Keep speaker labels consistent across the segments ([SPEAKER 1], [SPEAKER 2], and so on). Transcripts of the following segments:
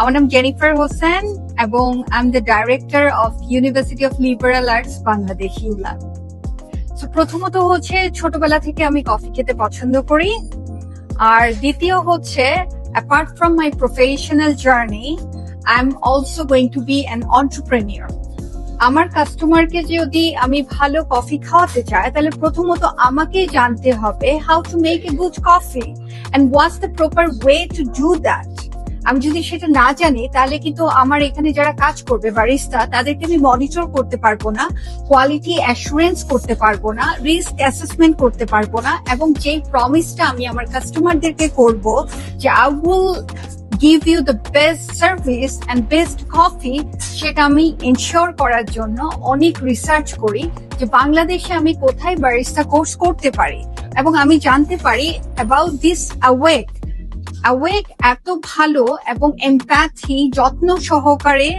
[SPEAKER 1] আমার নাম জেনিফার হোসেন এবং I am the director of university of liberal arts Bangladesh ইউলা। তো প্রথমত হচ্ছে ছোটবেলা থেকে আমি কফি খেতে পছন্দ করি, আর দ্বিতীয় হচ্ছে apart from my professional journey I am also going to be an entrepreneur. আমার কাস্টমারকে যদি আমি ভালো কফি খাওয়াতে চাই তাহলে প্রথমত আমাকেই জানতে হবে how to make a good coffee and what's the proper way to do that. আমি যদি সেটা না জানি তাহলে কিন্তু আমার এখানে যারা কাজ করবে বারিস্তা তাদেরকে আমি মনিটর করতে পারবো না, কোয়ালিটি অ্যাসুরেন্স করতে পারবো না, রিস্ক অ্যাসেসমেন্ট করতে পারবো না, এবং যেই প্রমিসটা আমি আমার কাস্টমারদেরকে করব যে I will give you the best service and best coffee, সেটা আমি এনশিওর করার জন্য অনেক রিসার্চ করি যে বাংলাদেশে আমি কোথায় বারিস্তা কোর্স করতে পারি এবং আমি জানতে পারি অ্যাবাউট দিস অ্যাওয়েক এত ভালো এবং এমপ্যাথি যত্ন সহকারে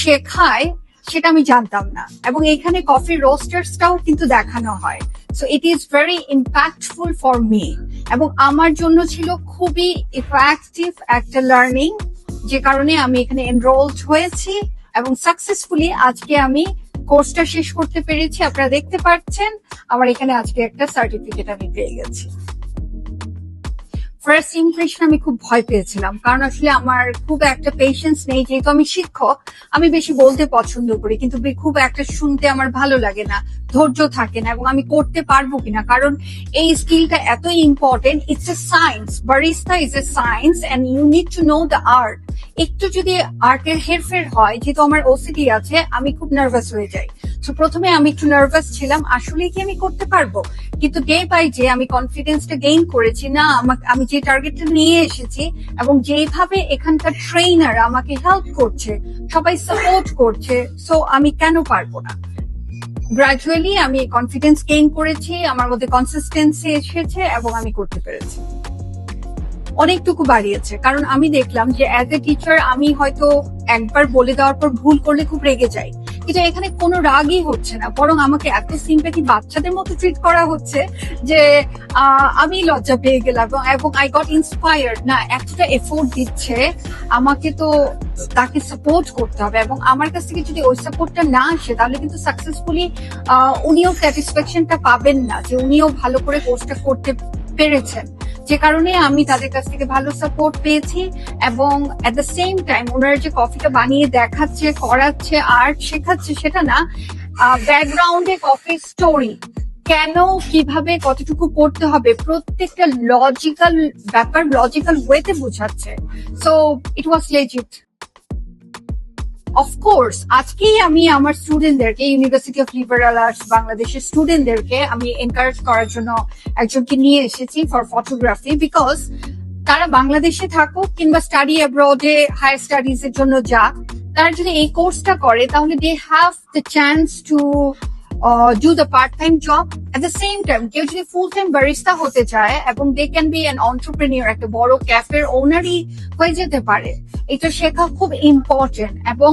[SPEAKER 1] শেখায় সেটা আমি জানতাম না, এবং এখানে কফি রোস্টার্সটাও কিন্তু দেখানো হয়। So it is very impactful for me এবং আমার জন্য ছিল খুবই ইফেক্টিভ একটা লার্নিং, যে কারণে আমি এখানে এনরোলড হয়েছি এবং সাকসেসফুলি আজকে আমি কোর্সটা শেষ করতে পেরেছি। আপনারা দেখতে পাচ্ছেন আমার এখানে আজকে একটা সার্টিফিকেট আমি পেয়ে গেছি। ফার্স্ট ইমপ্রেশন আমি খুব ভয় পেয়েছিলাম, কারণ আসলে আমার খুব একটা পেশেন্স নেই, যেহেতু আমি শিক্ষক। আমি বেশি বলতে পছন্দ করি কিন্তু খুব একটা শুনতে আমার ভালো লাগে না, ধৈর্য থাকে না, এবং আমি করতে পারবো কিনা, কারণ এই স্কিলটা এত important. It's a science, barista is a science and you need to know the art. একটু যদি আর্টের হেরফের হয়, যেহেতু আমার ওসিডি আছে, আমি খুব নার্ভাস হয়ে যাই। তো প্রথমে আমি একটু নার্ভাস ছিলাম, আসলে কি আমি করতে পারবো, কিন্তু ডে বাই ডে আমি কনফিডেন্সটা গেইন করেছি। না, আমি যে টার্গেটটা নিয়ে এসেছি এবং যেভাবে এখানকার ট্রেনার আমাকে হেল্প করছে, সবাই সাপোর্ট করছে, সো আমি কেন পারবো না। গ্রাজুয়ালি আমি কনফিডেন্স গেইন করেছি, আমার মধ্যে কনসিস্টেন্সি এসেছে এবং আমি করতে পেরেছি। অনেকটুকু বাড়িয়েছে, কারণ আমি দেখলাম যে অ্যাজ এ টিচার আমি হয়তো একবার বলে দেওয়ার পর ভুল করলে খুব রেগে যাই, কিন্তু এখানে কোনো রাগই হচ্ছে না, বরং আমাকে এত সিম্প্যাথি বাচ্চাদের মতো ট্রিট করা হচ্ছে যে আমি লজ্জা পেয়ে গেলাম এবং আই গট ইন্সপায়ার্ড। না, এতটা এফোর্ট দিচ্ছে, আমাকে তো তাকে সাপোর্ট করতে হবে, এবং আমার কাছ থেকে যদি ওই সাপোর্টটা না আসে তাহলে কিন্তু সাকসেসফুলি উনিও স্যাটিসফ্যাকশনটা পাবেন না যে উনিও ভালো করে কোর্সটা করতে পেরেছেন। যে কারণে আমি তাদের কাছ থেকে ভালো সাপোর্ট পেয়েছি, এবং এট দ্য সেম টাইম ওনারা যে কফিটা বানিয়ে দেখাচ্ছে, করাচ্ছে, আর্ট শেখাচ্ছে, সেটা না, ব্যাকগ্রাউন্ডে কফি স্টোরি কেন, কিভাবে, কতটুকু করতে হবে, প্রত্যেকটা লজিক্যাল ব্যাপার লজিক্যাল ওয়েতে বোঝাচ্ছে। So it was legit. Of course আজকেই আমি আমার স্টুডেন্টদেরকে, ইউনিভার্সিটি অফ লিবারাল আর্টস বাংলাদেশের স্টুডেন্টদেরকে আমি এনকারেজ করার জন্য একজনকে নিয়ে এসেছি ফর ফটোগ্রাফি, বিকজ তারা বাংলাদেশে থাকুক কিংবা স্টাডি অ্যাব্রডে হায়ার স্টাডিজ এর জন্য যাক, তারা যদি এই কোর্সটা করে তাহলে they have the chance to do the part-time job at the same time. কেউ যদি full-time barista হতে চায় এবং they can be an entrepreneur, একটা বড় ক্যাফের ওনারই হয়ে যেতে পারে। এটা শেখা খুব ইম্পর্টেন্ট, এবং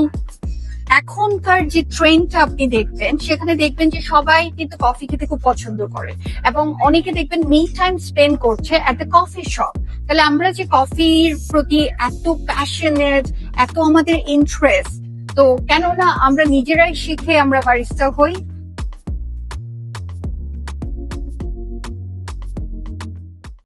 [SPEAKER 1] এখনকার যে ট্রেন্ডটা আপনি দেখবেন, সেখানে দেখবেন যে সবাই কিন্তু কফি খেতে খুব পছন্দ করে, এবং অনেকে দেখবেন মি টাইম স্পেন্ড করছে এট দ্য কফি শপ। তাহলে আমরা যে কফির প্রতি এত প্যাশনেট, এত আমাদের ইন্টারেস্ট, তো কেননা আমরা নিজেরাই শিখে আমরা বারিস্তা হই।